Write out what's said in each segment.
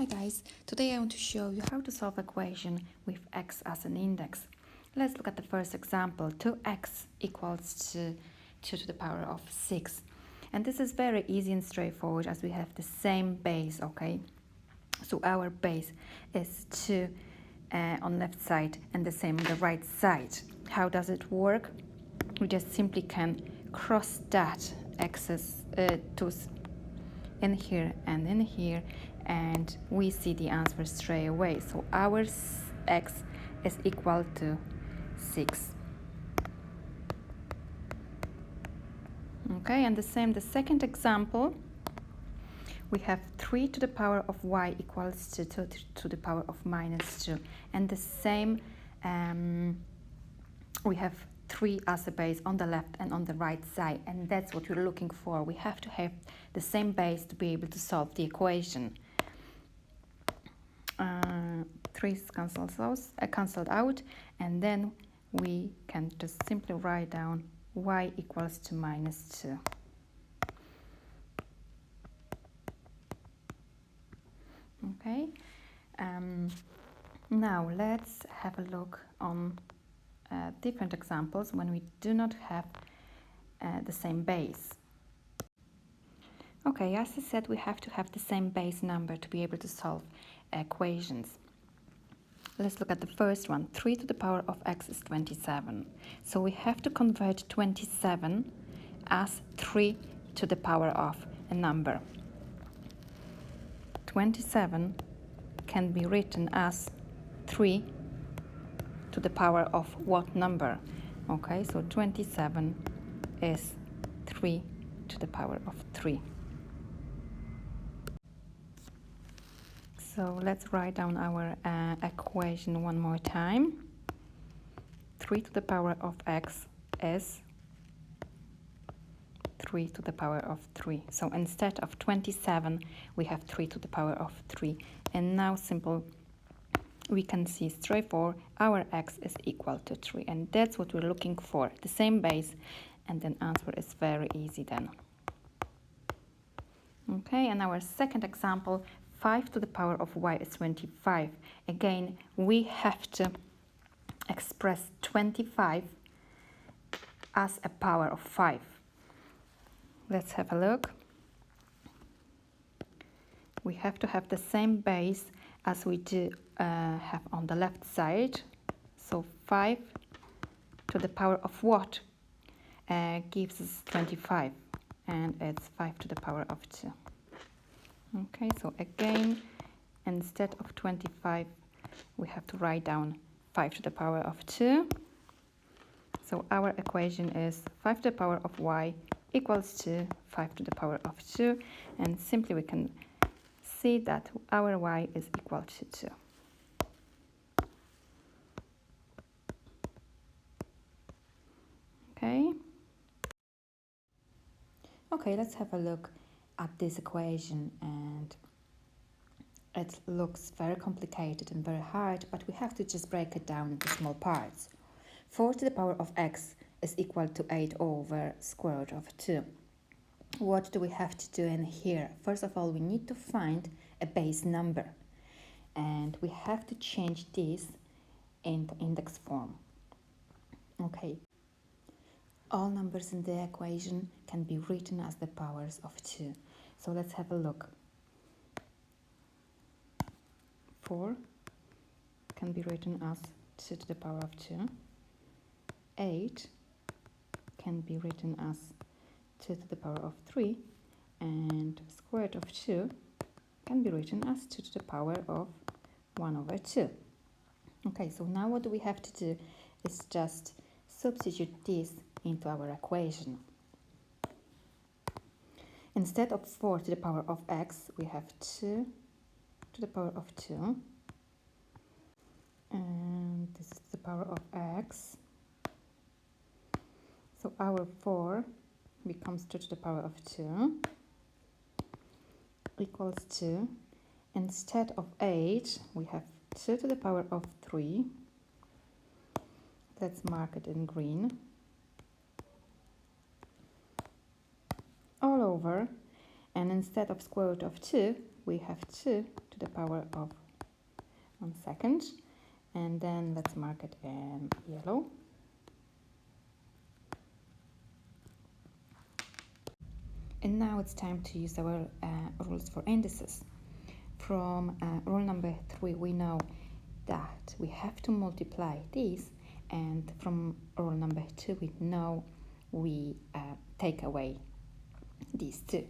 Hi guys, today I want to show you how to solve equation with x as an index. Let's look at the first example. 2x equals to 2 to the power of 6. And this is very easy and straightforward as we have the same base, okay? So our base is 2 on left side and the same on the right side. How does it work? We just simply can cross that x's to in here and in here, and we see the answer straight away. So our x is equal to 6. Okay, and the second example, we have 3 to the power of y equals to 2 to the power of minus 2. And the same, we have 3 as a base on the left and on the right side, and that's what we're looking for. We have to have the same base to be able to solve the equation. 3 is cancelled out, and then we can just simply write down y equals to minus 2. Okay, now let's have a look on different examples when we do not have the same base. Okay, as I said, we have to have the same base number to be able to solve equations. Let's look at the first one. 3 to the power of x is 27. So we have to convert 27 as 3 to the power of a number. 27 can be written as 3 to the power of what number? Okay, so 27 is 3 to the power of 3. So let's write down our equation one more time. 3 to the power of x is 3 to the power of 3. So instead of 27, we have 3 to the power of 3. And now we can see straightforward our x is equal to 3. And that's what we're looking for, the same base. And then answer is very easy then. Okay, and our second example, 5 to the power of y is 25. Again, we have to express 25 as a power of 5. Let's have a look. We have to have the same base as we do have on the left side. So 5 to the power of what gives us 25, and it's 5 to the power of 2. Okay, so again, instead of 25, we have to write down 5 to the power of 2. So our equation is 5 to the power of y equals to 5 to the power of 2. And simply we can see that our y is equal to 2. Okay. Okay, let's have a look at this equation, and it looks very complicated and very hard, but we have to just break it down into small parts. 4 to the power of x is equal to 8 over square root of 2. What do we have to do in here? First of all, we need to find a base number, and we have to change this into index form. Okay. All numbers in the equation can be written as the powers of 2. So let's have a look. 4 can be written as 2 to the power of 2. 8 can be written as 2 to the power of 3. And square root of 2 can be written as 2 to the power of 1 over 2. Okay, so now what we have to do is just substitute this into our equation. Instead of 4 to the power of x, we have 2 to the power of 2. And this is the power of x. So our 4 becomes 2 to the power of 2 equals 2. Instead of 8, we have 2 to the power of 3. Let's mark it in green. All over, And instead of square root of 2, we have 2 to the power of 1 second. And then let's mark it in yellow. And now it's time to use our rules for indices. From rule number 3, we know that we have to multiply these, and from rule number 2, we know we take away these 2.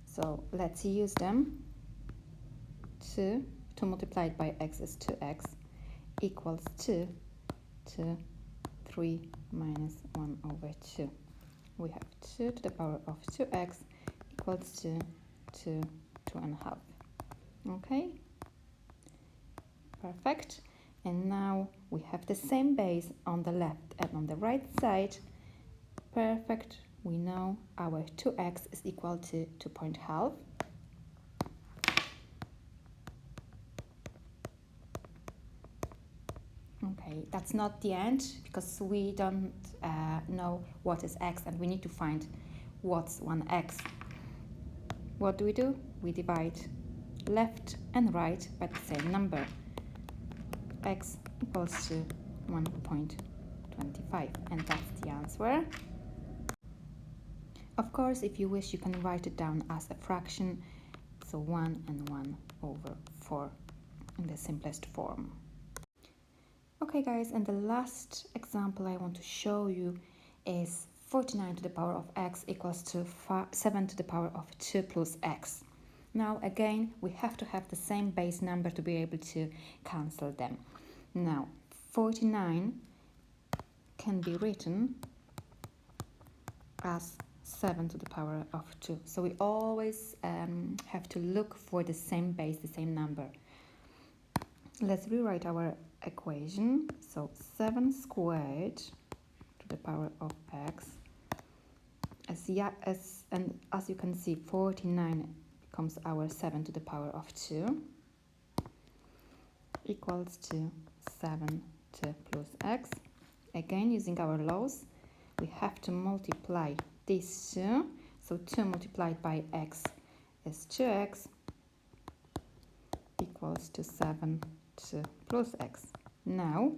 So let's use them. 2 multiplied by x is 2x equals 2 to 3 minus 1 over 2. We have 2 to the power of 2x equals to 2.5. Okay, perfect. And now we have the same base on the left and on the right side. Perfect. We know our 2x is equal to 2.5. Okay, that's not the end, because we don't know what is x, and we need to find what's 1x. What do? We divide left and right by the same number. X equals to 1.25, and that's the answer. Of course, if you wish, you can write it down as a fraction, so 1 and 1 over 4 in the simplest form. Okay guys, and the last example I want to show you is 49 to the power of x equals to 7 to the power of 2 plus x. Now again, we have to have the same base number to be able to cancel them. Now 49 can be written as 7 to the power of 2. So we always have to look for the same base, the same number. Let's rewrite our equation. So 7 squared to the power of x, as you can see, 49 becomes our 7 to the power of 2 equals to 7 to plus x. Again, using our laws, we have to multiply these two. So 2 multiplied by x is 2x equals to 7 to plus x. Now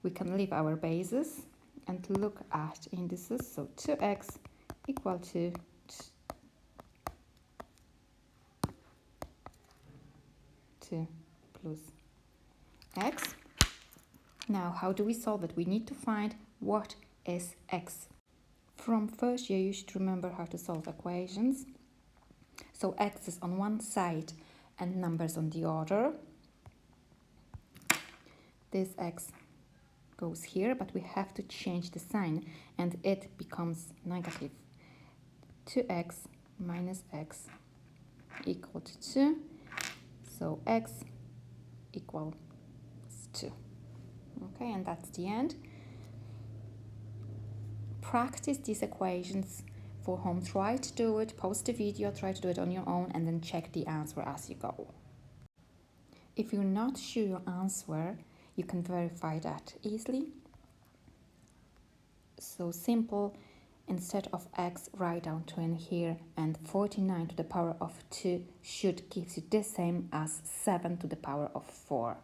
we can leave our bases and look at indices. So 2x equal to 2 plus x. Now how do we solve it? We need to find what is x. From first year, you should remember how to solve equations. So x is on one side and numbers on the other. This x goes here, but we have to change the sign, and it becomes negative. 2x minus x equal to 2. So x equals 2. Okay, and that's the end. Practice these equations for home. Try to do it, pause the video, try to do it on your own, and then check the answer as you go. If you're not sure your answer, you can verify that easily. So simple, instead of x, write down 2 in here, and 49 to the power of 2 should give you the same as 7 to the power of 4.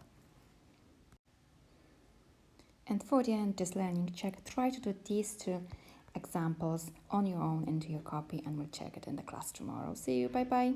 And for the end, this learning check, try to do these two examples on your own into your copy, and we'll check it in the class tomorrow. See you, bye bye.